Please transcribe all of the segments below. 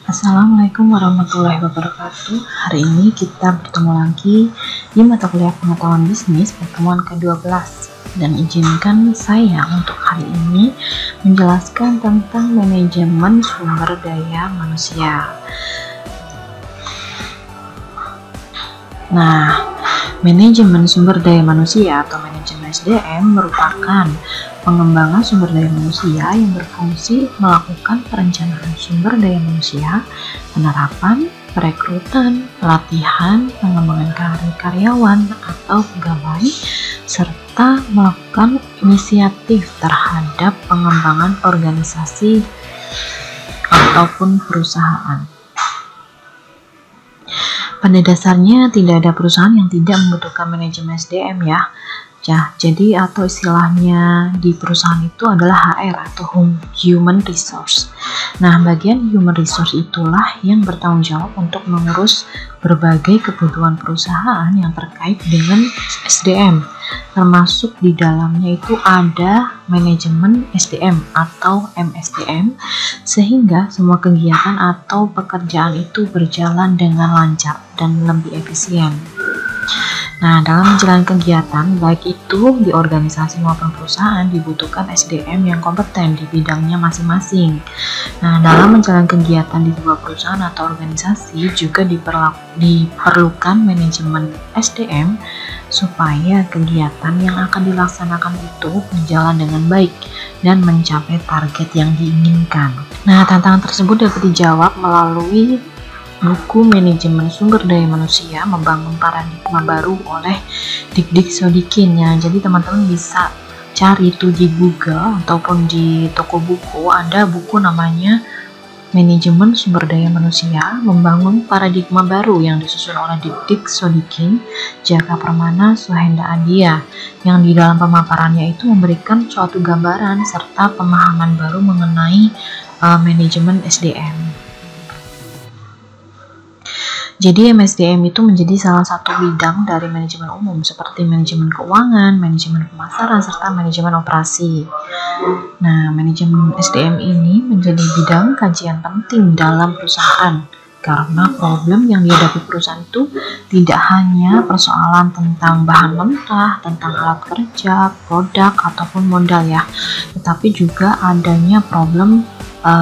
Assalamualaikum warahmatullahi wabarakatuh. Hari ini kita bertemu lagi di mata kuliah pengetahuan bisnis pertemuan ke-12, dan izinkan saya untuk hari ini menjelaskan tentang manajemen sumber daya manusia. Nah, manajemen sumber daya manusia atau manajemen SDM merupakan pengembangan sumber daya manusia yang berfungsi melakukan perencanaan sumber daya manusia, penerapan, perekrutan, pelatihan, pengembangan karir karyawan atau pegawai, serta melakukan inisiatif terhadap pengembangan organisasi ataupun perusahaan. Pada dasarnya tidak ada perusahaan yang tidak membutuhkan manajemen SDM ya. Jadi atau istilahnya di perusahaan itu adalah HR atau Human Resource. Nah, bagian Human Resource itulah yang bertanggung jawab untuk mengurus berbagai kebutuhan perusahaan yang terkait dengan SDM. Termasuk di dalamnya itu ada manajemen SDM atau MSDM, sehingga semua kegiatan atau pekerjaan itu berjalan dengan lancar dan lebih efisien. Nah, dalam menjalankan kegiatan, baik itu di organisasi maupun perusahaan, dibutuhkan SDM yang kompeten di bidangnya masing-masing. Nah, dalam menjalankan kegiatan di sebuah perusahaan atau organisasi juga diperlukan manajemen SDM supaya kegiatan yang akan dilaksanakan itu berjalan dengan baik dan mencapai target yang diinginkan. Nah, tantangan tersebut dapat dijawab melalui buku Manajemen Sumber Daya Manusia Membangun Paradigma Baru oleh Dik Sodikin ya. Jadi teman-teman bisa cari itu di Google ataupun di toko buku, ada buku namanya Manajemen Sumber Daya Manusia Membangun Paradigma Baru yang disusun oleh Dik Sodikin, Jaka Permana, Suhenda Adia, yang di dalam pemaparannya itu memberikan suatu gambaran serta pemahaman baru mengenai manajemen SDM. Jadi MSDM itu menjadi salah satu bidang dari manajemen umum seperti manajemen keuangan, manajemen pemasaran, serta manajemen operasi. Nah, manajemen SDM ini menjadi bidang kajian penting dalam perusahaan karena problem yang dihadapi perusahaan itu tidak hanya persoalan tentang bahan mentah, tentang alat kerja, produk, ataupun modal ya, tetapi juga adanya problem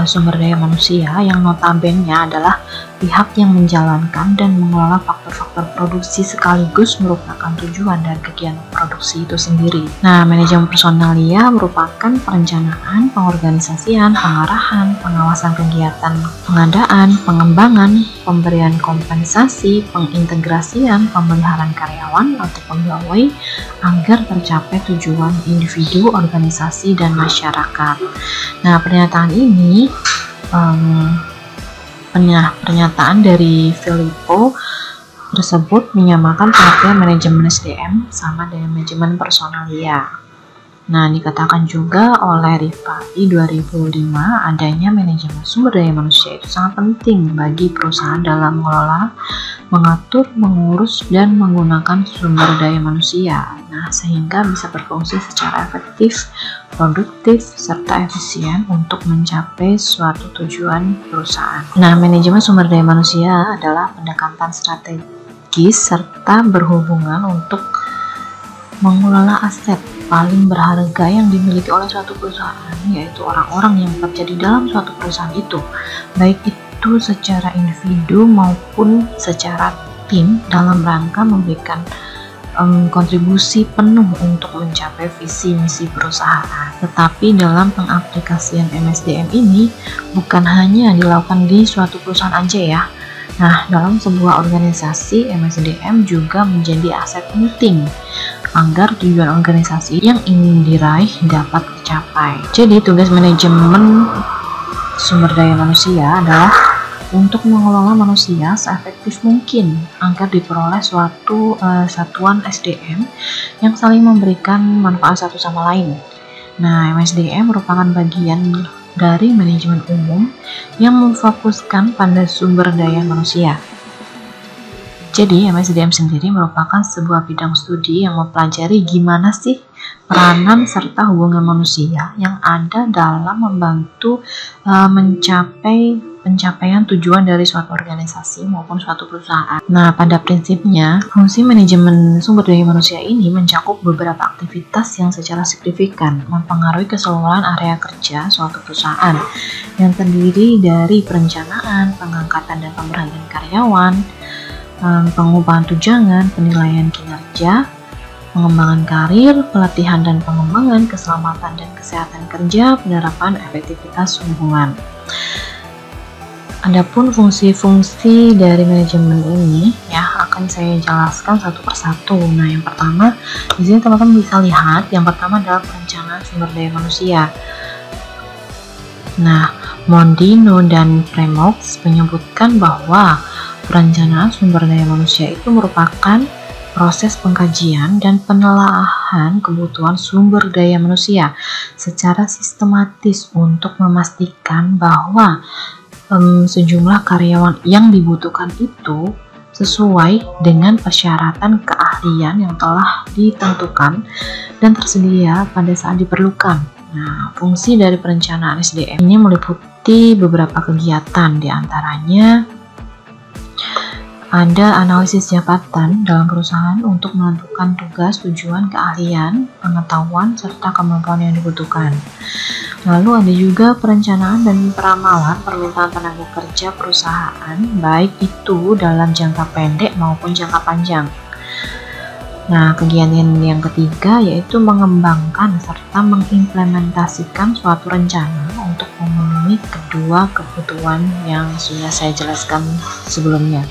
sumber daya manusia yang notabene adalah pihak yang menjalankan dan mengelola faktor-faktor produksi sekaligus merupakan tujuan dari kegiatan produksi itu sendiri. Nah, manajemen personalia merupakan perencanaan, pengorganisasian, pengarahan, pengawasan kegiatan pengadaan, pengembangan, pemberian kompensasi, pengintegrasian, pemeliharaan karyawan atau pegawai agar tercapai tujuan individu, organisasi, dan masyarakat. Nah, pernyataan ini pernyataan dari Filippo tersebut menyamakan pengertian manajemen SDM sama dengan manajemen personalia. Nah, dikatakan juga oleh Rifai 2005 adanya manajemen sumber daya manusia itu sangat penting bagi perusahaan dalam mengelola, mengatur, mengurus, dan menggunakan sumber daya manusia. Nah, sehingga bisa berfungsi secara efektif, produktif, serta efisien untuk mencapai suatu tujuan perusahaan. Nah, manajemen sumber daya manusia adalah pendekatan strategis serta berhubungan untuk mengelola aset paling berharga yang dimiliki oleh suatu perusahaan, yaitu orang-orang yang bekerja di dalam suatu perusahaan itu, baik itu secara individu maupun secara tim dalam rangka memberikan kontribusi penuh untuk mencapai visi misi perusahaan. Tetapi dalam pengaplikasian MSDM ini bukan hanya dilakukan di suatu perusahaan aja ya. Nah, dalam sebuah organisasi MSDM juga menjadi aset penting agar tujuan organisasi yang ingin diraih dapat tercapai. Jadi tugas manajemen sumber daya manusia adalah untuk mengelola manusia seefektif mungkin agar diperoleh suatu satuan SDM yang saling memberikan manfaat satu sama lain. Nah, MSDM merupakan bagian dari manajemen umum yang memfokuskan pada sumber daya manusia. Jadi, MSDM sendiri merupakan sebuah bidang studi yang mempelajari gimana sih peranan serta hubungan manusia yang ada dalam membantu mencapai pencapaian tujuan dari suatu organisasi maupun suatu perusahaan. Nah, pada prinsipnya, fungsi manajemen sumber daya manusia ini mencakup beberapa aktivitas yang secara signifikan mempengaruhi keseluruhan area kerja suatu perusahaan yang terdiri dari perencanaan, pengangkatan dan pemberhentian karyawan, pengupahan tunjangan, penilaian kinerja, pengembangan karir, pelatihan dan pengembangan, keselamatan dan kesehatan kerja, penerapan efektivitas hubungan. Adapun fungsi-fungsi dari manajemen ini ya akan saya jelaskan satu persatu. Nah, yang pertama di sini teman-teman bisa lihat, yang pertama adalah perencanaan sumber daya manusia. Nah, Mondino dan Premox menyebutkan bahwa perencanaan sumber daya manusia itu merupakan proses pengkajian dan penelaahan kebutuhan sumber daya manusia secara sistematis untuk memastikan bahwa sejumlah karyawan yang dibutuhkan itu sesuai dengan persyaratan keahlian yang telah ditentukan dan tersedia pada saat diperlukan. Nah, fungsi dari perencanaan SDM ini meliputi beberapa kegiatan, diantaranya ada analisis jabatan dalam perusahaan untuk menentukan tugas, tujuan, keahlian, pengetahuan, serta kemampuan yang dibutuhkan. Lalu ada juga perencanaan dan peramalan permintaan tenaga kerja perusahaan, baik itu dalam jangka pendek maupun jangka panjang. Nah, kegiatan yang ketiga yaitu mengembangkan serta mengimplementasikan suatu rencana untuk memenuhi kedua kebutuhan yang sudah saya jelaskan sebelumnya.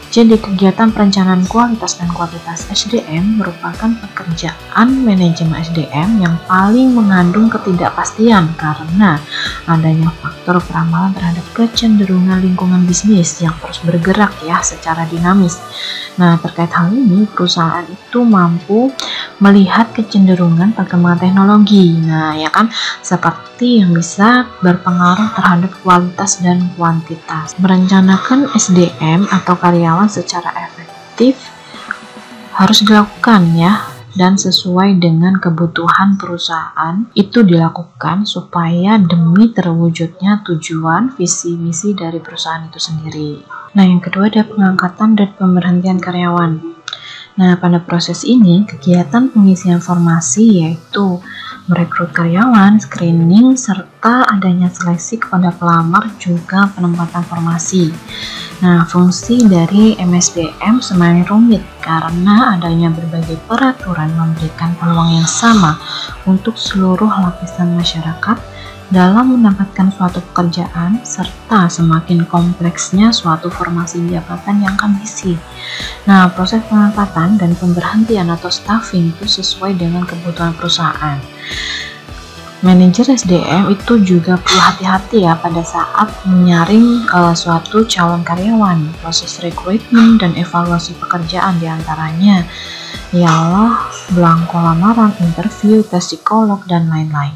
Jadi, kegiatan perencanaan kualitas dan kuantitas SDM merupakan pekerjaan manajemen SDM yang paling mengandung ketidakpastian karena adanya faktor peramalan terhadap kecenderungan lingkungan bisnis yang terus bergerak ya secara dinamis. Nah, terkait hal ini, perusahaan itu mampu melihat kecenderungan perkembangan teknologi. Nah, ya kan, seperti yang bisa berpengaruh terhadap kualitas dan kuantitas. Merencanakan SDM atau karyawan secara efektif harus dilakukan ya, dan sesuai dengan kebutuhan perusahaan itu dilakukan supaya demi terwujudnya tujuan visi misi dari perusahaan itu sendiri. Nah, yang kedua ada pengangkatan dan pemberhentian karyawan. Nah, pada proses ini kegiatan pengisian formasi yaitu merekrut karyawan, screening, serta adanya seleksi kepada pelamar juga penempatan formasi. Nah, fungsi dari MSDM semakin rumit karena adanya berbagai peraturan memberikan peluang yang sama untuk seluruh lapisan masyarakat dalam mendapatkan suatu pekerjaan, serta semakin kompleksnya suatu formasi jabatan yang akan diisi. Nah, proses pengangkatan dan pemberhentian atau staffing itu sesuai dengan kebutuhan perusahaan. Manajer SDM itu juga perlu hati-hati ya pada saat menyaring suatu calon karyawan. Proses rekrutmen dan evaluasi pekerjaan diantaranya ialah belangko lamaran, interview, tes psikolog, dan lain-lain.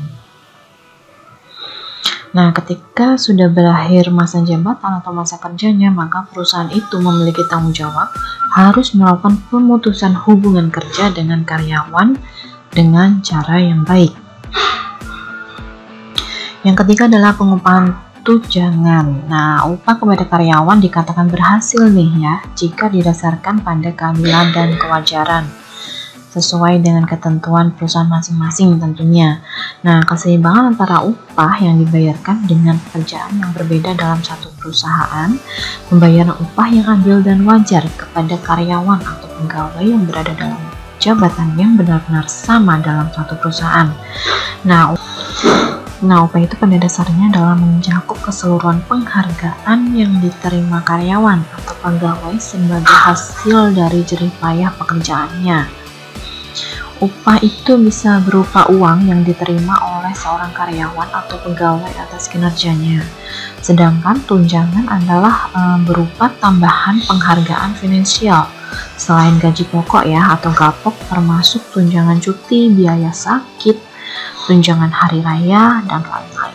Nah, ketika sudah berakhir masa jabatan atau masa kerjanya, maka perusahaan itu memiliki tanggung jawab harus melakukan pemutusan hubungan kerja dengan karyawan dengan cara yang baik. Yang ketiga adalah pengupahan tunjangan. Nah, upah kepada karyawan dikatakan berhasil nih ya, jika didasarkan pada keadilan dan kewajaran sesuai dengan ketentuan perusahaan masing-masing tentunya. Nah, keseimbangan antara upah yang dibayarkan dengan pekerjaan yang berbeda dalam satu perusahaan, pembayaran upah yang adil dan wajar kepada karyawan atau pegawai yang berada dalam jabatan yang benar-benar sama dalam satu perusahaan. Nah, upah itu pada dasarnya adalah mencakup keseluruhan penghargaan yang diterima karyawan atau pegawai sebagai hasil dari jerih payah pekerjaannya. Upah itu bisa berupa uang yang diterima oleh seorang karyawan atau pegawai atas kinerjanya. Sedangkan tunjangan adalah berupa tambahan penghargaan finansial selain gaji pokok ya atau gapok, termasuk tunjangan cuti, biaya sakit, tunjangan hari raya, dan lain-lain.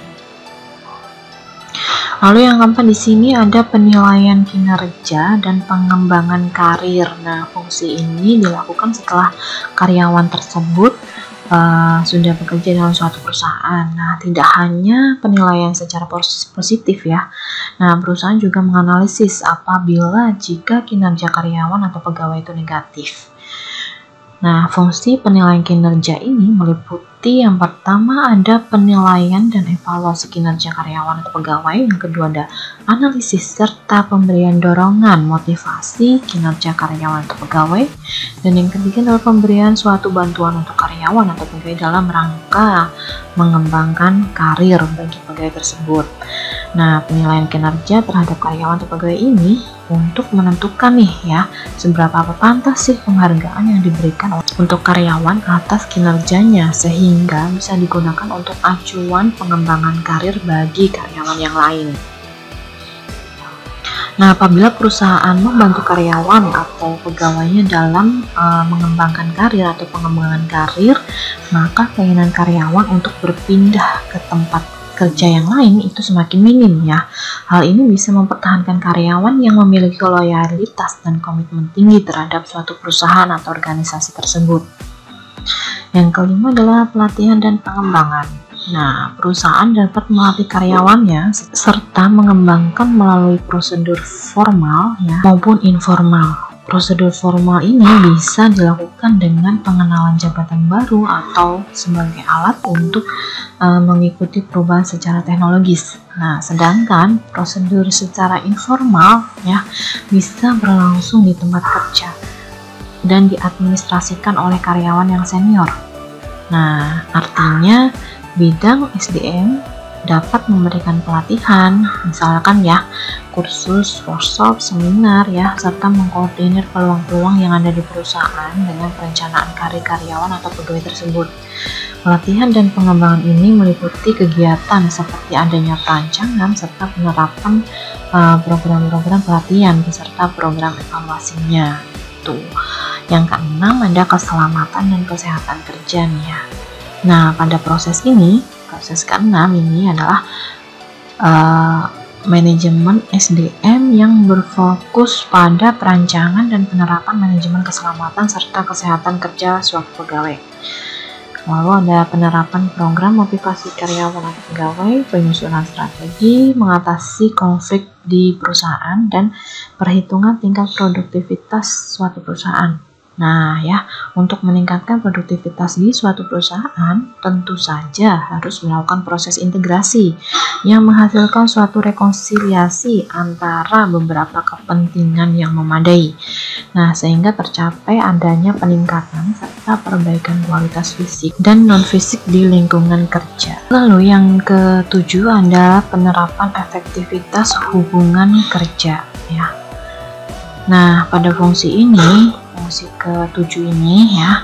Lalu yang keempat di sini ada penilaian kinerja dan pengembangan karir. Nah, fungsi ini dilakukan setelah karyawan tersebut sudah bekerja dalam suatu perusahaan. Nah, tidak hanya penilaian secara positif ya. Nah, perusahaan juga menganalisis apabila jika kinerja karyawan atau pegawai itu negatif. Nah, fungsi penilaian kinerja ini meliputi yang pertama ada penilaian dan evaluasi kinerja karyawan atau pegawai, yang kedua ada analisis serta pemberian dorongan motivasi kinerja karyawan atau pegawai, dan yang ketiga adalah pemberian suatu bantuan untuk karyawan atau pegawai dalam rangka mengembangkan karir bagi pegawai tersebut. Nah, penilaian kinerja terhadap karyawan atau pegawai ini untuk menentukan nih ya, seberapa pantas sih penghargaan yang diberikan untuk karyawan atas kinerjanya, sehingga bisa digunakan untuk acuan pengembangan karir bagi karyawan yang lain. Nah, apabila perusahaan membantu karyawan atau pegawainya dalam mengembangkan karir atau pengembangan karir, maka keinginan karyawan untuk berpindah ke tempat kerja yang lain itu semakin minim ya. Hal ini bisa mempertahankan karyawan yang memiliki loyalitas dan komitmen tinggi terhadap suatu perusahaan atau organisasi tersebut. Yang kelima adalah pelatihan dan pengembangan. Nah, perusahaan dapat melatih karyawannya serta mengembangkan melalui prosedur formal ya, maupun informal. Prosedur formal ini bisa dilakukan dengan pengenalan jabatan baru atau sebagai alat untuk mengikuti perubahan secara teknologis. Nah, sedangkan prosedur secara informal ya bisa berlangsung di tempat kerja dan diadministrasikan oleh karyawan yang senior. Nah, artinya bidang SDM dapat memberikan pelatihan, misalkan ya, kursus, workshop, seminar ya, serta mengkoordinir peluang-peluang yang ada di perusahaan dengan perencanaan karir karyawan atau pegawai tersebut. Pelatihan dan pengembangan ini meliputi kegiatan seperti adanya perancangan serta penerapan program-program pelatihan beserta program evaluasinya. Tuh. Yang keenam ada keselamatan dan kesehatan kerja nih ya. Nah, pada proses keenam ini adalah manajemen SDM yang berfokus pada perancangan dan penerapan manajemen keselamatan serta kesehatan kerja suatu pegawai. Lalu ada penerapan program motivasi karyawan atau pegawai, penyusunan strategi, mengatasi konflik di perusahaan, dan perhitungan tingkat produktivitas suatu perusahaan. Nah ya, untuk meningkatkan produktivitas di suatu perusahaan, tentu saja harus melakukan proses integrasi yang menghasilkan suatu rekonsiliasi antara beberapa kepentingan yang memadai. Nah, sehingga tercapai adanya peningkatan serta perbaikan kualitas fisik dan non-fisik di lingkungan kerja. Lalu yang ketujuh adalah penerapan efektivitas hubungan kerja ya. Nah, pada fungsi ketujuh ini ya,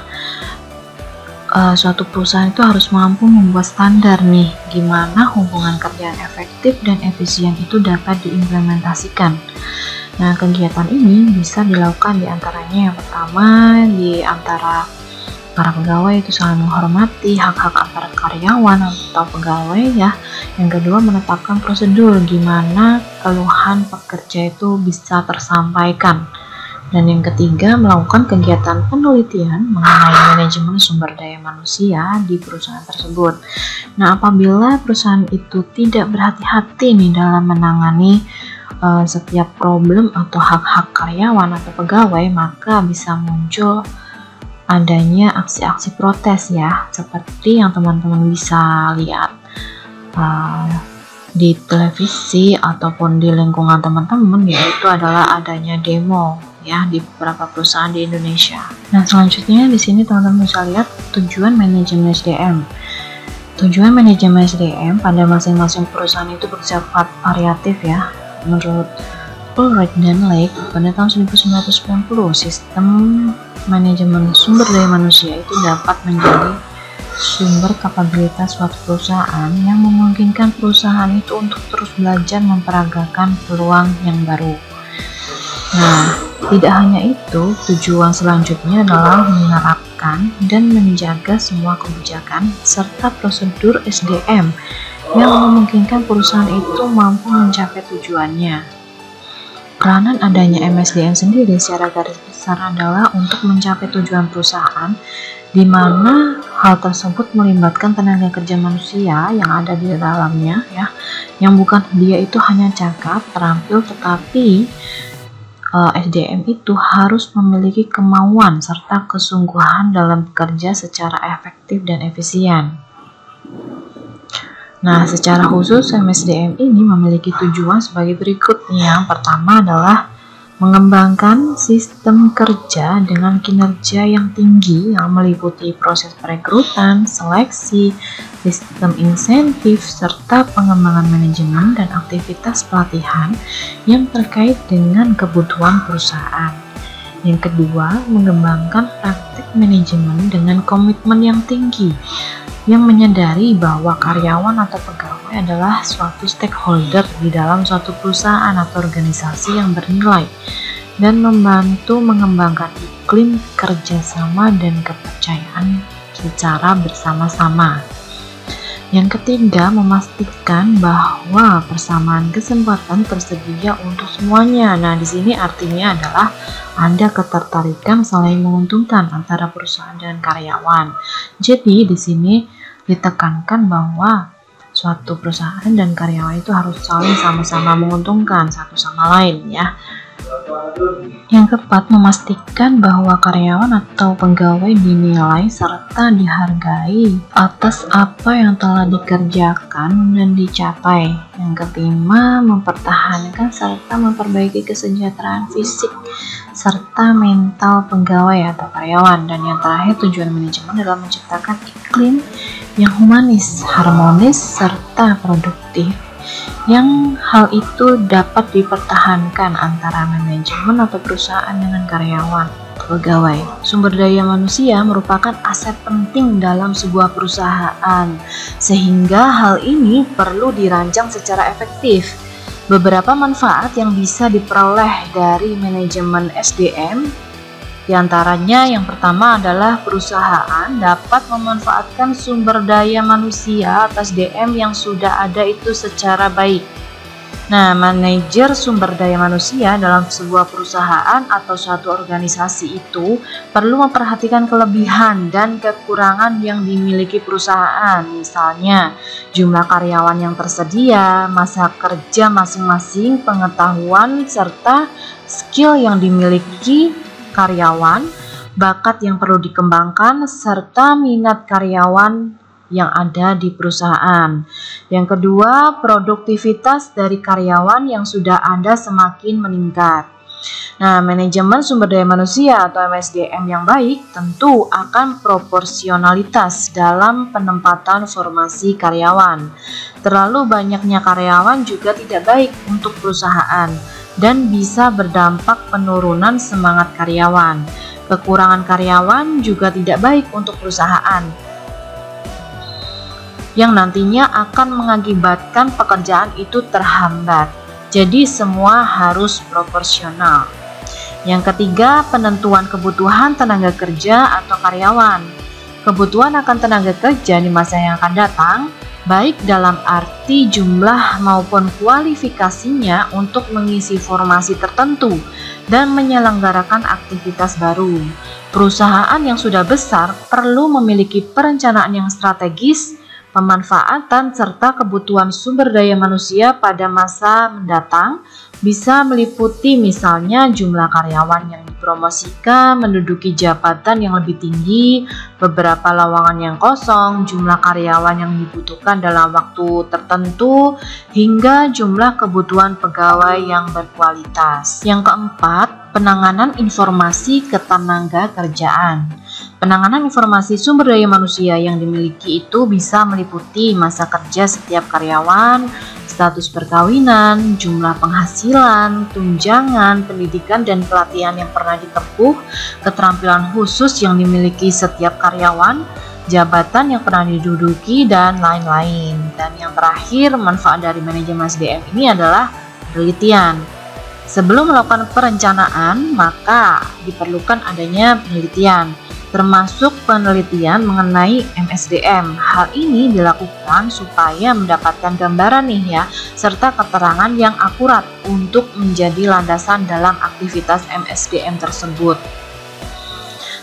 suatu perusahaan itu harus mampu membuat standar nih gimana hubungan kerja yang efektif dan efisien itu dapat diimplementasikan. Nah, kegiatan ini bisa dilakukan diantaranya yang pertama di antara para pegawai itu saling menghormati hak-hak antara karyawan atau pegawai ya. Yang kedua, menetapkan prosedur gimana keluhan pekerja itu bisa tersampaikan. Dan yang ketiga, melakukan kegiatan penelitian mengenai manajemen sumber daya manusia di perusahaan tersebut. Nah, apabila perusahaan itu tidak berhati-hati nih dalam menangani setiap problem atau hak-hak karyawan atau pegawai, maka bisa muncul adanya aksi-aksi protes ya, seperti yang teman-teman bisa lihat di televisi ataupun di lingkungan teman-teman, yaitu adalah adanya demo ya di beberapa perusahaan di Indonesia. Nah, selanjutnya di sini teman-teman bisa lihat tujuan manajemen SDM. Tujuan manajemen SDM pada masing-masing perusahaan itu bersifat variatif ya. Menurut Ulrich dan Lake pada tahun 1990, sistem manajemen sumber daya manusia itu dapat menjadi sumber kapabilitas suatu perusahaan yang memungkinkan perusahaan itu untuk terus belajar memperagakan peluang yang baru. Nah, tidak hanya itu, tujuan selanjutnya adalah menerapkan dan menjaga semua kebijakan serta prosedur SDM yang memungkinkan perusahaan itu mampu mencapai tujuannya. Peranan adanya MSDM sendiri secara garis besar adalah untuk mencapai tujuan perusahaan, di mana hal tersebut melibatkan tenaga kerja manusia yang ada di dalamnya, ya, yang bukan dia itu hanya cakap, terampil, tetapi SDM itu harus memiliki kemauan serta kesungguhan dalam bekerja secara efektif dan efisien. Nah, secara khusus MSDM ini memiliki tujuan sebagai berikut. Yang pertama adalah mengembangkan sistem kerja dengan kinerja yang tinggi yang meliputi proses perekrutan, seleksi, sistem insentif, serta pengembangan manajemen dan aktivitas pelatihan yang terkait dengan kebutuhan perusahaan. Yang kedua, mengembangkan praktik manajemen dengan komitmen yang tinggi yang menyadari bahwa karyawan atau pegawai adalah suatu stakeholder di dalam suatu perusahaan atau organisasi yang bernilai dan membantu mengembangkan iklim kerjasama dan kepercayaan secara bersama-sama. Yang ketiga, memastikan bahwa persamaan kesempatan tersedia untuk semuanya. Nah, di sini artinya adalah ada ketertarikan saling menguntungkan antara perusahaan dan karyawan. Jadi, di sini ditekankan bahwa suatu perusahaan dan karyawan itu harus saling sama-sama menguntungkan satu sama lain, ya. Yang keempat, memastikan bahwa karyawan atau pegawai dinilai serta dihargai atas apa yang telah dikerjakan dan dicapai. Yang kelima, mempertahankan serta memperbaiki kesejahteraan fisik serta mental pegawai atau karyawan. Dan yang terakhir, tujuan manajemen adalah menciptakan iklim yang humanis, harmonis, serta produktif, yang hal itu dapat dipertahankan antara manajemen atau perusahaan dengan karyawan atau pegawai. Sumber daya manusia merupakan aset penting dalam sebuah perusahaan, sehingga hal ini perlu dirancang secara efektif. Beberapa manfaat yang bisa diperoleh dari manajemen SDM, diantaranya yang pertama adalah perusahaan dapat memanfaatkan sumber daya manusia atas SDM yang sudah ada itu secara baik. Nah, manajer sumber daya manusia dalam sebuah perusahaan atau suatu organisasi itu perlu memperhatikan kelebihan dan kekurangan yang dimiliki perusahaan. Misalnya, jumlah karyawan yang tersedia, masa kerja masing-masing, pengetahuan, serta skill yang dimiliki karyawan, bakat yang perlu dikembangkan, serta minat karyawan yang ada di perusahaan. Yang kedua, produktivitas dari karyawan yang sudah ada semakin meningkat. Nah, manajemen sumber daya manusia atau MSDM yang baik tentu akan proporsionalitas dalam penempatan formasi karyawan. Terlalu banyaknya karyawan juga tidak baik untuk perusahaan dan bisa berdampak penurunan semangat karyawan. Kekurangan karyawan juga tidak baik untuk perusahaan, yang nantinya akan mengakibatkan pekerjaan itu terhambat. Jadi semua harus proporsional. Yang ketiga, penentuan kebutuhan tenaga kerja atau karyawan. Kebutuhan akan tenaga kerja di masa yang akan datang, baik dalam arti jumlah maupun kualifikasinya untuk mengisi formasi tertentu dan menyelenggarakan aktivitas baru. Perusahaan yang sudah besar perlu memiliki perencanaan yang strategis, pemanfaatan serta kebutuhan sumber daya manusia pada masa mendatang bisa meliputi misalnya jumlah karyawan yang dipromosikan menduduki jabatan yang lebih tinggi, beberapa lowongan yang kosong, jumlah karyawan yang dibutuhkan dalam waktu tertentu, hingga jumlah kebutuhan pegawai yang berkualitas. Yang keempat, penanganan informasi ketenaga kerjaan. Penanganan informasi sumber daya manusia yang dimiliki itu bisa meliputi masa kerja setiap karyawan, status perkawinan, jumlah penghasilan, tunjangan, pendidikan dan pelatihan yang pernah ditempuh, keterampilan khusus yang dimiliki setiap karyawan, jabatan yang pernah diduduki, dan lain-lain. Dan yang terakhir, manfaat dari manajemen SDM ini adalah penelitian. Sebelum melakukan perencanaan, maka diperlukan adanya penelitian. termasuk penelitian mengenai MSDM. Hal ini dilakukan supaya mendapatkan gambaran nih ya, serta keterangan yang akurat untuk menjadi landasan dalam aktivitas MSDM tersebut.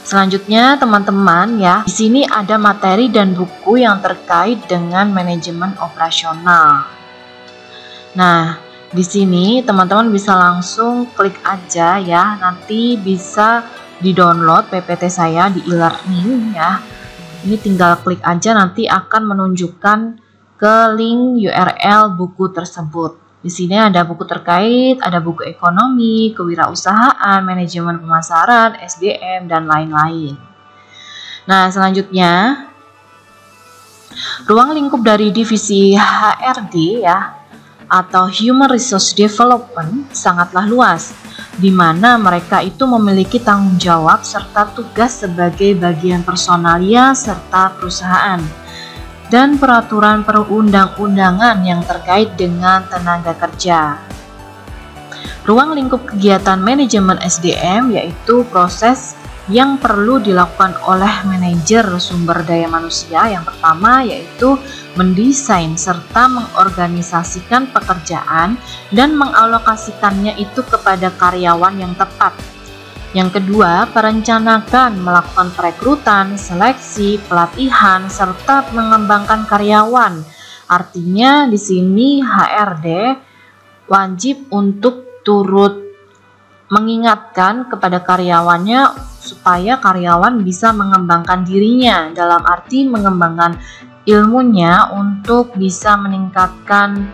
Selanjutnya teman-teman ya, di sini ada materi dan buku yang terkait dengan manajemen operasional. Nah, di sini teman-teman bisa langsung klik aja ya, nanti bisa di-download PPT saya di e-learning ya. Ini tinggal klik aja, nanti akan menunjukkan ke link URL buku tersebut. Di sini ada buku terkait, ada buku ekonomi, kewirausahaan, manajemen pemasaran, SDM, dan lain-lain. Nah, selanjutnya, ruang lingkup dari divisi HRD ya, atau Human Resource Development, sangatlah luas, di mana mereka itu memiliki tanggung jawab serta tugas sebagai bagian personalia serta perusahaan, dan peraturan perundang-undangan yang terkait dengan tenaga kerja. Ruang lingkup kegiatan manajemen SDM yaitu proses yang perlu dilakukan oleh manajer sumber daya manusia. Yang pertama yaitu mendesain serta mengorganisasikan pekerjaan dan mengalokasikannya itu kepada karyawan yang tepat. Yang kedua, perencanaan melakukan perekrutan, seleksi, pelatihan, serta mengembangkan karyawan. Artinya di sini HRD wajib untuk turut mengingatkan kepada karyawannya supaya karyawan bisa mengembangkan dirinya, dalam arti mengembangkan ilmunya untuk bisa meningkatkan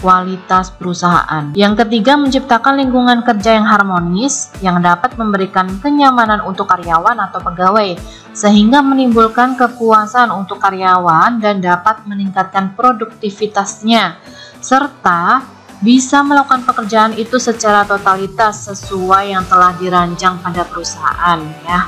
kualitas perusahaan. Yang ketiga, menciptakan lingkungan kerja yang harmonis yang dapat memberikan kenyamanan untuk karyawan atau pegawai sehingga menimbulkan kepuasan untuk karyawan dan dapat meningkatkan produktivitasnya serta bisa melakukan pekerjaan itu secara totalitas sesuai yang telah dirancang pada perusahaan ya.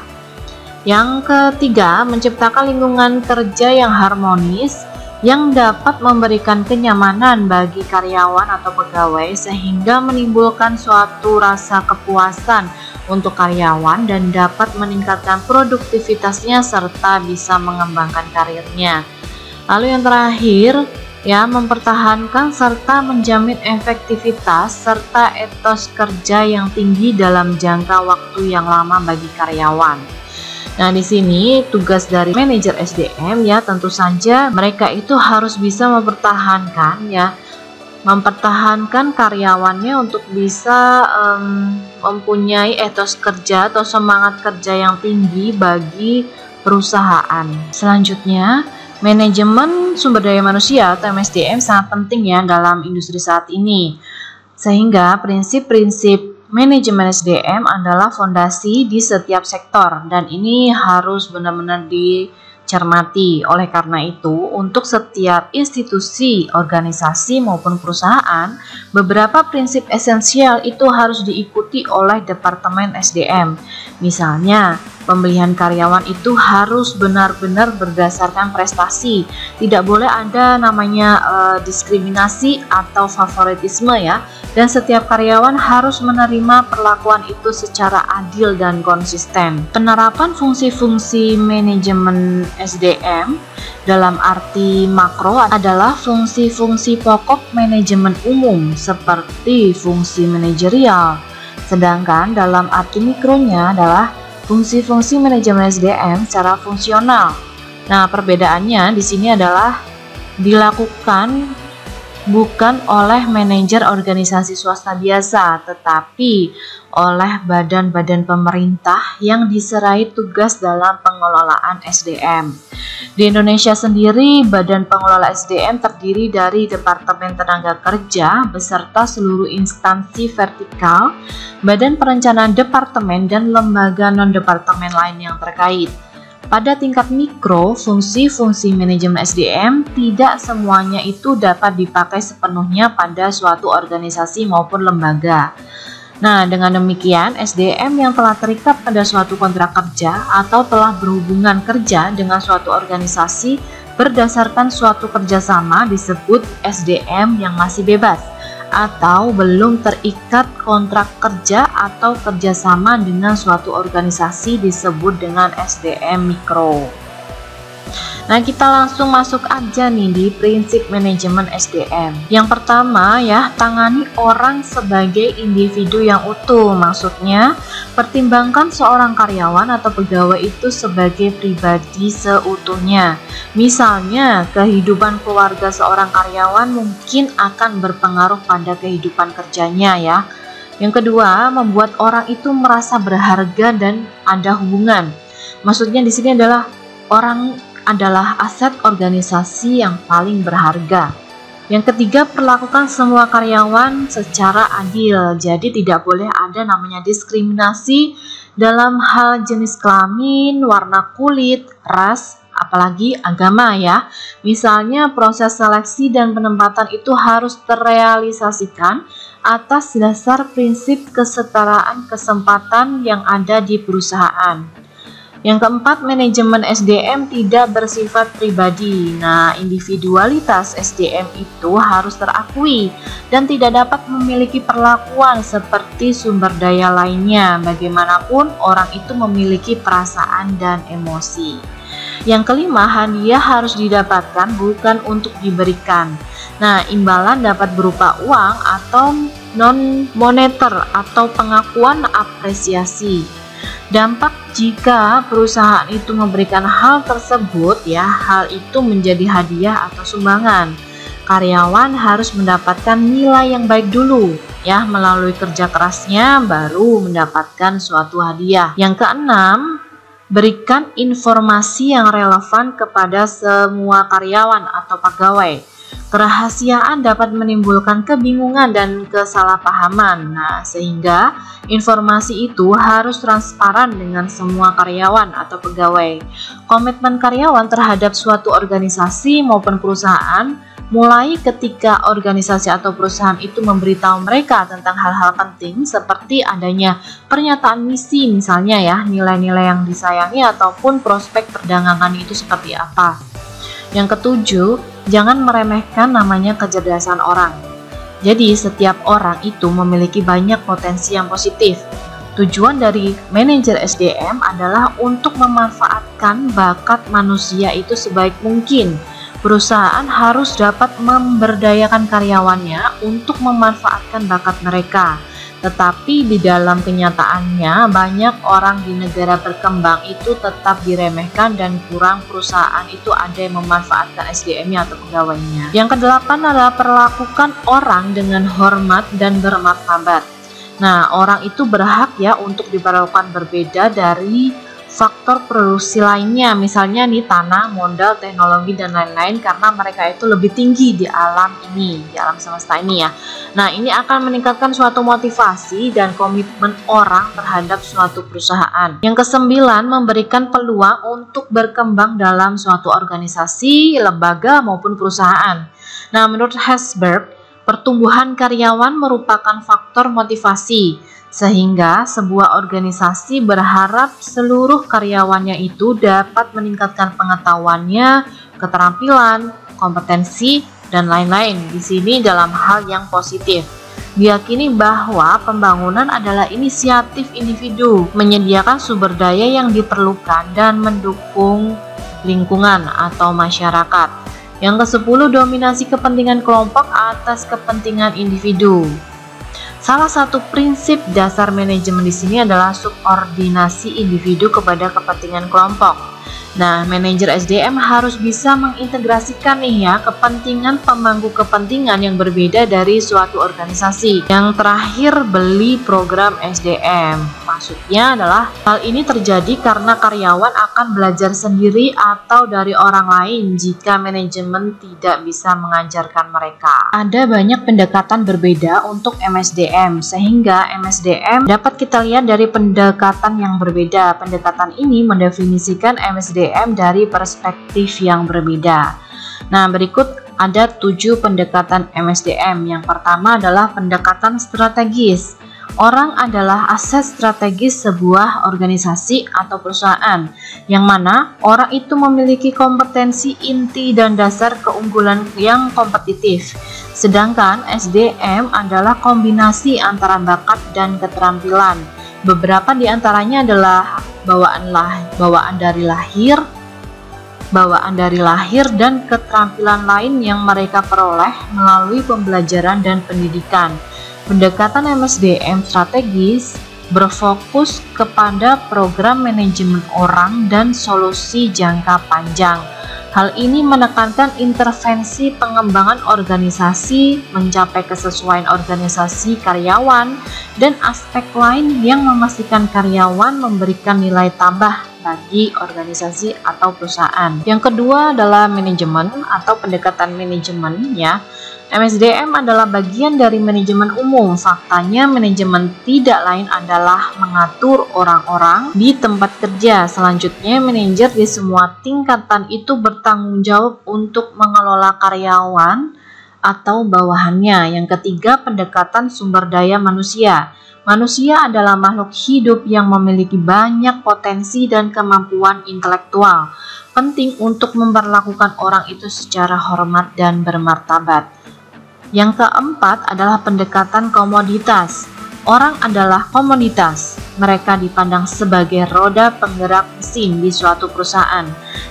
Yang ketiga, menciptakan lingkungan kerja yang harmonis yang dapat memberikan kenyamanan bagi karyawan atau pegawai sehingga menimbulkan suatu rasa kepuasan untuk karyawan dan dapat meningkatkan produktivitasnya serta bisa mengembangkan karirnya. Lalu yang terakhir ya, mempertahankan serta menjamin efektivitas serta etos kerja yang tinggi dalam jangka waktu yang lama bagi karyawan. Nah, di sini tugas dari manajer SDM ya, tentu saja mereka itu harus bisa mempertahankan karyawannya untuk bisa mempunyai etos kerja atau semangat kerja yang tinggi bagi perusahaan. Selanjutnya, manajemen sumber daya manusia atau MSDM sangat penting ya dalam industri saat ini. Sehingga prinsip-prinsip manajemen SDM adalah fondasi di setiap sektor dan ini harus benar-benar dicermati. Oleh karena itu, untuk setiap institusi, organisasi maupun perusahaan, beberapa prinsip esensial itu harus diikuti oleh Departemen SDM. Misalnya, pemilihan karyawan itu harus benar-benar berdasarkan prestasi. Tidak boleh ada namanya diskriminasi atau favoritisme ya. Dan setiap karyawan harus menerima perlakuan itu secara adil dan konsisten. Penerapan fungsi-fungsi manajemen SDM dalam arti makro adalah fungsi-fungsi pokok manajemen umum seperti fungsi manajerial. Sedangkan dalam arti mikronya adalah fungsi-fungsi manajemen SDM secara fungsional. Nah, perbedaannya di sini adalah dilakukan bukan oleh manajer organisasi swasta biasa, tetapi oleh badan-badan pemerintah yang diserai tugas dalam pengelolaan SDM. Di Indonesia sendiri, Badan Pengelola SDM terdiri dari Departemen Tenaga Kerja beserta seluruh instansi vertikal, badan perencanaan departemen, dan lembaga non-departemen lain yang terkait. Pada tingkat mikro, fungsi-fungsi manajemen SDM tidak semuanya itu dapat dipakai sepenuhnya pada suatu organisasi maupun lembaga. Nah, dengan demikian, SDM yang telah terikat pada suatu kontrak kerja atau telah berhubungan kerja dengan suatu organisasi berdasarkan suatu kerjasama disebut SDM yang masih bebas. atau belum terikat kontrak kerja atau kerjasama dengan suatu organisasi disebut dengan SDM mikro. Nah, kita langsung masuk aja nih di prinsip manajemen SDM. Yang pertama ya, tangani orang sebagai individu yang utuh. Maksudnya, pertimbangkan seorang karyawan atau pegawai itu sebagai pribadi seutuhnya. Misalnya, kehidupan keluarga seorang karyawan mungkin akan berpengaruh pada kehidupan kerjanya ya. Yang kedua, membuat orang itu merasa berharga dan ada hubungan. Maksudnya di sini adalah orang adalah aset organisasi yang paling berharga. Yang ketiga, perlakukan semua karyawan secara adil. Jadi tidak boleh ada namanya diskriminasi dalam hal jenis kelamin, warna kulit, ras, apalagi agama ya. Misalnya proses seleksi dan penempatan itu harus terrealisasikan atas dasar prinsip kesetaraan kesempatan yang ada di perusahaan. Yang keempat, manajemen SDM tidak bersifat pribadi. Nah, individualitas SDM itu harus terakui dan tidak dapat memiliki perlakuan seperti sumber daya lainnya. Bagaimanapun, orang itu memiliki perasaan dan emosi. Yang kelima, hadiah harus didapatkan bukan untuk diberikan. Nah, imbalan dapat berupa uang atau non-moneter atau pengakuan apresiasi. Dampak jika perusahaan itu memberikan hal tersebut ya, hal itu menjadi hadiah atau sumbangan. Karyawan harus mendapatkan nilai yang baik dulu ya, melalui kerja kerasnya baru mendapatkan suatu hadiah. Yang keenam, berikan informasi yang relevan kepada semua karyawan atau pegawai. Kerahasiaan dapat menimbulkan kebingungan dan kesalahpahaman. Nah, sehingga informasi itu harus transparan dengan semua karyawan atau pegawai. Komitmen karyawan terhadap suatu organisasi maupun perusahaan mulai ketika organisasi atau perusahaan itu memberitahu mereka tentang hal-hal penting seperti adanya pernyataan misi misalnya ya, nilai-nilai yang disayangi ataupun prospek perdagangan itu seperti apa. Yang ketujuh, jangan meremehkan namanya kecerdasan orang. Jadi setiap orang itu memiliki banyak potensi yang positif. Tujuan dari manajer SDM adalah untuk memanfaatkan bakat manusia itu sebaik mungkin. Perusahaan harus dapat memberdayakan karyawannya untuk memanfaatkan bakat mereka. Tetapi di dalam kenyataannya, banyak orang di negara berkembang itu tetap diremehkan dan kurang perusahaan itu ada yang memanfaatkan SDM-nya atau pegawainya. Yang kedelapan adalah perlakukan orang dengan hormat dan bermartabat. Nah, orang itu berhak ya untuk diperlakukan berbeda dari faktor produksi lainnya, misalnya nih tanah, modal, teknologi dan lain-lain, karena mereka itu lebih tinggi di alam ini, di alam semesta ini ya. Nah, ini akan meningkatkan suatu motivasi dan komitmen orang terhadap suatu perusahaan. Yang kesembilan, memberikan peluang untuk berkembang dalam suatu organisasi, lembaga maupun perusahaan. Nah, menurut Herzberg, pertumbuhan karyawan merupakan faktor motivasi, sehingga sebuah organisasi berharap seluruh karyawannya itu dapat meningkatkan pengetahuannya, keterampilan, kompetensi, dan lain-lain. Di sini dalam hal yang positif. Diyakini bahwa pembangunan adalah inisiatif individu, menyediakan sumber daya yang diperlukan dan mendukung lingkungan atau masyarakat. Yang ke-10, dominasi kepentingan kelompok atas kepentingan individu. Salah satu prinsip dasar manajemen di sini adalah subordinasi individu kepada kepentingan kelompok. Nah, manajer SDM harus bisa mengintegrasikan nih ya kepentingan pemangku kepentingan yang berbeda dari suatu organisasi. Yang terakhir, beli program SDM. Maksudnya adalah hal ini terjadi karena karyawan akan belajar sendiri atau dari orang lain jika manajemen tidak bisa mengajarkan mereka. Ada banyak pendekatan berbeda untuk MSDM, sehingga MSDM dapat kita lihat dari pendekatan yang berbeda. Pendekatan ini mendefinisikan MSDM dari perspektif yang berbeda. Nah, berikut ada 7 pendekatan MSDM. Yang pertama adalah pendekatan strategis. Orang adalah aset strategis sebuah organisasi atau perusahaan, yang mana orang itu memiliki kompetensi inti dan dasar keunggulan yang kompetitif. Sedangkan SDM adalah kombinasi antara bakat dan keterampilan. Beberapa di antaranya adalah bawaan dari lahir dan keterampilan lain yang mereka peroleh melalui pembelajaran dan pendidikan. Pendekatan MSDM strategis berfokus kepada program manajemen orang dan solusi jangka panjang. Hal ini menekankan intervensi pengembangan organisasi, mencapai kesesuaian organisasi karyawan, dan aspek lain yang memastikan karyawan memberikan nilai tambah bagi organisasi atau perusahaan. Yang kedua adalah manajemen atau pendekatan manajemen ya. MSDM adalah bagian dari manajemen umum. Faktanya manajemen tidak lain adalah mengatur orang-orang di tempat kerja. Selanjutnya, manajer di semua tingkatan itu bertanggung jawab untuk mengelola karyawan atau bawahannya. Yang ketiga, pendekatan sumber daya manusia. Manusia adalah makhluk hidup yang memiliki banyak potensi dan kemampuan intelektual. Penting untuk memperlakukan orang itu secara hormat dan bermartabat. Yang keempat adalah pendekatan komoditas. Orang adalah komoditas. Mereka dipandang sebagai roda penggerak mesin di suatu perusahaan.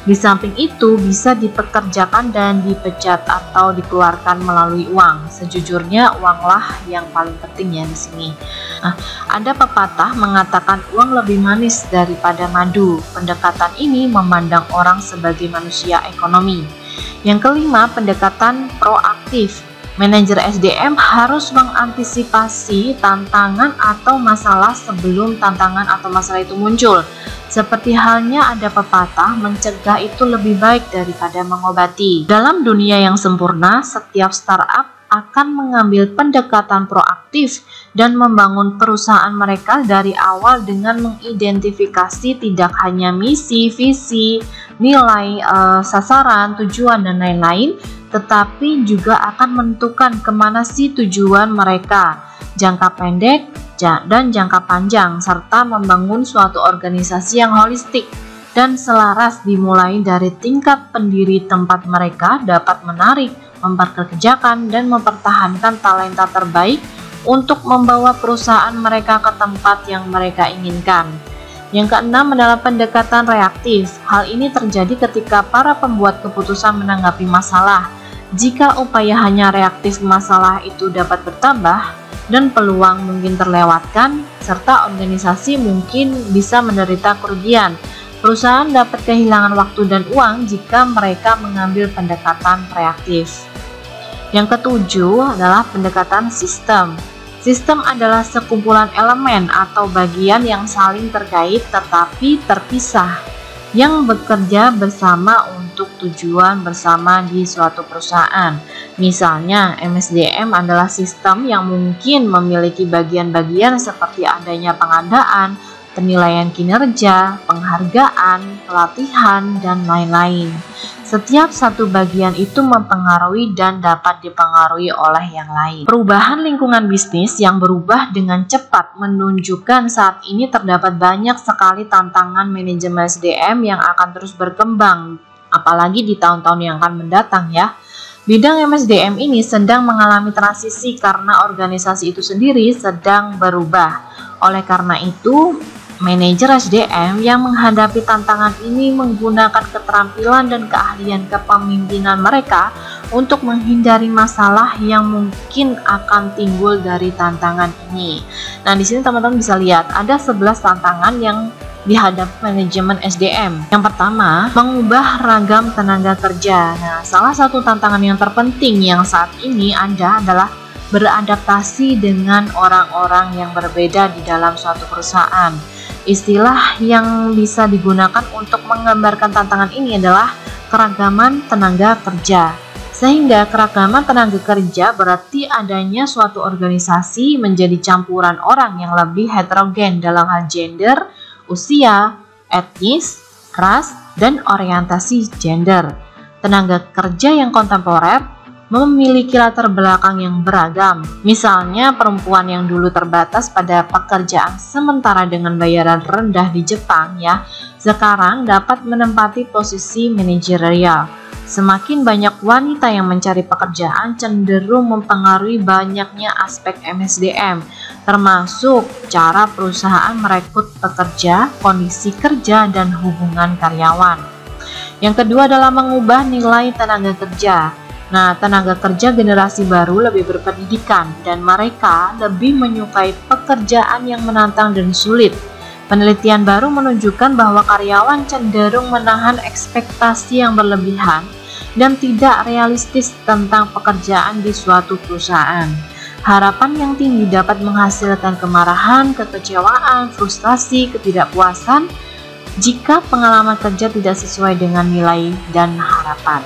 Di samping itu bisa dipekerjakan dan dipecat atau dikeluarkan melalui uang. Sejujurnya uanglah yang paling penting ya di sini. Ada pepatah mengatakan uang lebih manis daripada madu. Pendekatan ini memandang orang sebagai manusia ekonomi. Yang kelima, pendekatan proaktif. Manajer SDM harus mengantisipasi tantangan atau masalah sebelum tantangan atau masalah itu muncul. Seperti halnya ada pepatah, mencegah itu lebih baik daripada mengobati. Dalam dunia yang sempurna, setiap startup akan mengambil pendekatan proaktif dan membangun perusahaan mereka dari awal dengan mengidentifikasi tidak hanya misi, visi, nilai, sasaran, tujuan, dan lain-lain, tetapi juga akan menentukan kemana sih tujuan mereka, jangka pendek dan jangka panjang, serta membangun suatu organisasi yang holistik dan selaras dimulai dari tingkat pendiri tempat mereka dapat menarik, memperkerjakan, dan mempertahankan talenta terbaik untuk membawa perusahaan mereka ke tempat yang mereka inginkan. Yang keenam adalah pendekatan reaktif. Hal ini terjadi ketika para pembuat keputusan menanggapi masalah. Jika upaya hanya reaktif, masalah itu dapat bertambah dan peluang mungkin terlewatkan, serta organisasi mungkin bisa menderita kerugian. Perusahaan dapat kehilangan waktu dan uang jika mereka mengambil pendekatan reaktif. Yang ketujuh adalah pendekatan sistem. Sistem adalah sekumpulan elemen atau bagian yang saling terkait tetapi terpisah, yang bekerja bersama untuk tujuan bersama di suatu perusahaan. Misalnya, MSDM adalah sistem yang mungkin memiliki bagian-bagian seperti adanya pengadaan, penilaian kinerja, penghargaan, pelatihan, dan lain-lain. Setiap satu bagian itu mempengaruhi dan dapat dipengaruhi oleh yang lain. Perubahan lingkungan bisnis yang berubah dengan cepat menunjukkan saat ini terdapat banyak sekali tantangan manajemen SDM yang akan terus berkembang, apalagi di tahun-tahun yang akan mendatang ya. Bidang MSDM ini sedang mengalami transisi karena organisasi itu sendiri sedang berubah. Oleh karena itu, manajer SDM yang menghadapi tantangan ini menggunakan keterampilan dan keahlian kepemimpinan mereka untuk menghindari masalah yang mungkin akan timbul dari tantangan ini. Nah, di sini teman-teman bisa lihat ada 11 tantangan yang dihadapi manajemen SDM. Yang pertama, mengubah ragam tenaga kerja. Nah, salah satu tantangan yang terpenting yang saat ini ada adalah beradaptasi dengan orang-orang yang berbeda di dalam suatu perusahaan. Istilah yang bisa digunakan untuk menggambarkan tantangan ini adalah keragaman tenaga kerja. Sehingga keragaman tenaga kerja berarti adanya suatu organisasi menjadi campuran orang yang lebih heterogen dalam hal gender, usia, etnis, ras, dan orientasi gender. Tenaga kerja yang kontemporer memiliki latar belakang yang beragam. Misalnya, perempuan yang dulu terbatas pada pekerjaan sementara dengan bayaran rendah di Jepang ya, sekarang dapat menempati posisi manajerial. Semakin banyak wanita yang mencari pekerjaan cenderung mempengaruhi banyaknya aspek MSDM, termasuk cara perusahaan merekrut pekerja, kondisi kerja, dan hubungan karyawan. Yang kedua adalah mengubah nilai tenaga kerja. Nah, tenaga kerja generasi baru lebih berpendidikan dan mereka lebih menyukai pekerjaan yang menantang dan sulit. Penelitian baru menunjukkan bahwa karyawan cenderung menahan ekspektasi yang berlebihan dan tidak realistis tentang pekerjaan di suatu perusahaan. Harapan yang tinggi dapat menghasilkan kemarahan, kekecewaan, frustasi, ketidakpuasan jika pengalaman kerja tidak sesuai dengan nilai dan harapan.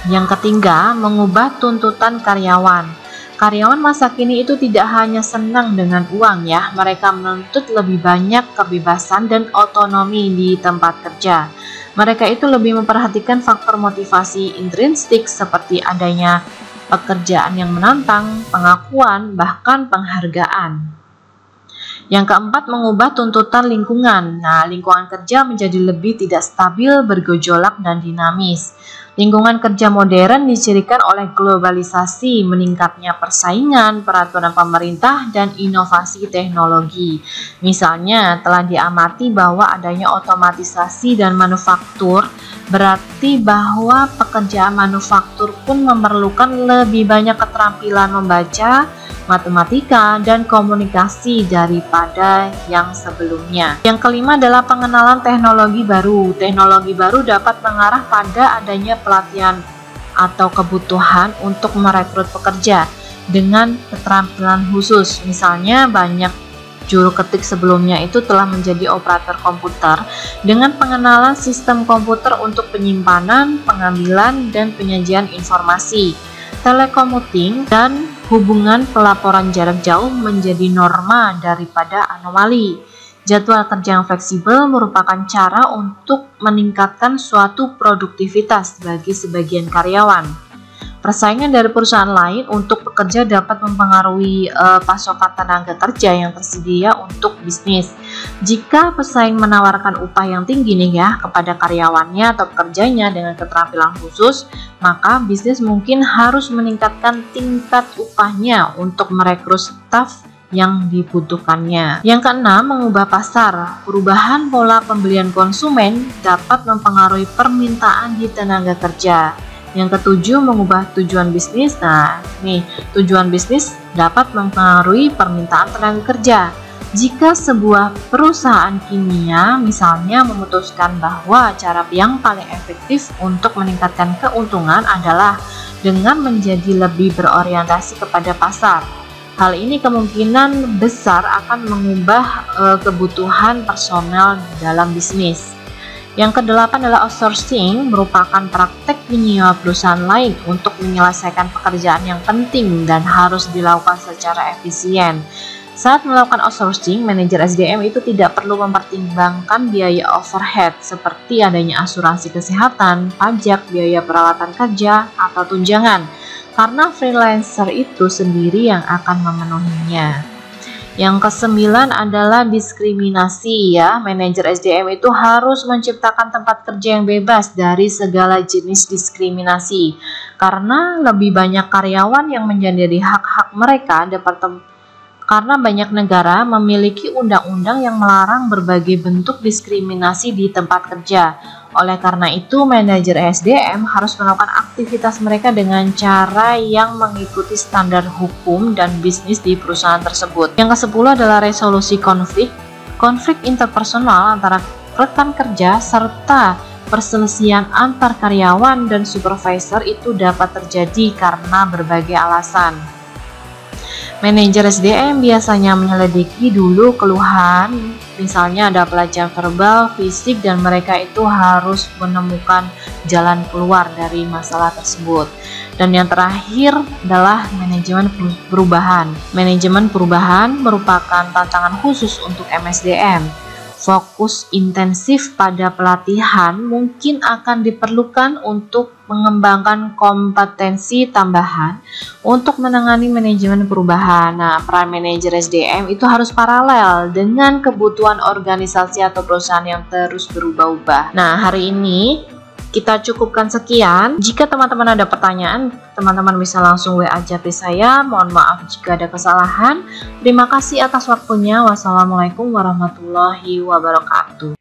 Yang ketiga, mengubah tuntutan karyawan. Karyawan masa kini itu tidak hanya senang dengan uang ya, mereka menuntut lebih banyak kebebasan dan otonomi di tempat kerja. Mereka itu lebih memperhatikan faktor motivasi intrinsik seperti adanya pekerjaan yang menantang, pengakuan, bahkan penghargaan. Yang keempat, mengubah tuntutan lingkungan. Nah, lingkungan kerja menjadi lebih tidak stabil, bergejolak, dan dinamis. Lingkungan kerja modern dicirikan oleh globalisasi, meningkatnya persaingan, peraturan pemerintah, dan inovasi teknologi. Misalnya, telah diamati bahwa adanya otomatisasi dan manufaktur, berarti bahwa pekerjaan manufaktur pun memerlukan lebih banyak keterampilan membaca, matematika, dan komunikasi daripada yang sebelumnya. Yang kelima adalah pengenalan teknologi baru. Teknologi baru dapat mengarah pada adanya pelatihan atau kebutuhan untuk merekrut pekerja dengan keterampilan khusus. Misalnya, banyak juru ketik sebelumnya itu telah menjadi operator komputer dengan pengenalan sistem komputer untuk penyimpanan, pengambilan, dan penyajian informasi. Telekommuting dan hubungan pelaporan jarak jauh menjadi norma daripada anomali. Jadwal kerja yang fleksibel merupakan cara untuk meningkatkan suatu produktivitas bagi sebagian karyawan. Persaingan dari perusahaan lain untuk pekerja dapat mempengaruhi pasokan tenaga kerja yang tersedia untuk bisnis. Jika pesaing menawarkan upah yang tinggi nih ya kepada karyawannya atau pekerjanya dengan keterampilan khusus, maka bisnis mungkin harus meningkatkan tingkat upahnya untuk merekrut staf yang dibutuhkannya. Yang keenam, mengubah pasar. Perubahan pola pembelian konsumen dapat mempengaruhi permintaan di tenaga kerja. Yang ketujuh, mengubah tujuan bisnis. Nah, nih, tujuan bisnis dapat mempengaruhi permintaan tenaga kerja. Jika sebuah perusahaan kimia misalnya memutuskan bahwa cara yang paling efektif untuk meningkatkan keuntungan adalah dengan menjadi lebih berorientasi kepada pasar, hal ini kemungkinan besar akan mengubah kebutuhan personel dalam bisnis. Yang kedelapan adalah outsourcing, merupakan praktek menyewa perusahaan lain untuk menyelesaikan pekerjaan yang penting dan harus dilakukan secara efisien. Saat melakukan outsourcing, manajer SDM itu tidak perlu mempertimbangkan biaya overhead seperti adanya asuransi kesehatan, pajak, biaya perawatan kerja, atau tunjangan, karena freelancer itu sendiri yang akan memenuhinya. Yang kesembilan adalah diskriminasi ya. Manajer SDM itu harus menciptakan tempat kerja yang bebas dari segala jenis diskriminasi. Karena lebih banyak karyawan yang menjadi hak-hak mereka karena banyak negara memiliki undang-undang yang melarang berbagai bentuk diskriminasi di tempat kerja. Oleh karena itu, manajer SDM harus melakukan aktivitas mereka dengan cara yang mengikuti standar hukum dan bisnis di perusahaan tersebut. Yang ke-10 adalah resolusi konflik. Konflik interpersonal antara rekan kerja serta perselisihan antar karyawan dan supervisor itu dapat terjadi karena berbagai alasan. Manajer SDM biasanya menyelidiki dulu keluhan, misalnya ada pelecehan verbal, fisik, dan mereka itu harus menemukan jalan keluar dari masalah tersebut. Dan yang terakhir adalah manajemen perubahan. Manajemen perubahan merupakan tantangan khusus untuk MSDM. Fokus intensif pada pelatihan mungkin akan diperlukan untuk mengembangkan kompetensi tambahan untuk menangani manajemen perubahan. Nah, peran manajer SDM itu harus paralel dengan kebutuhan organisasi atau perusahaan yang terus berubah-ubah. Nah, hari ini Kita cukupkan sekian. Jika teman-teman ada pertanyaan, teman-teman bisa langsung WA Japri saya. Mohon maaf jika ada kesalahan. Terima kasih atas waktunya. Wassalamualaikum warahmatullahi wabarakatuh.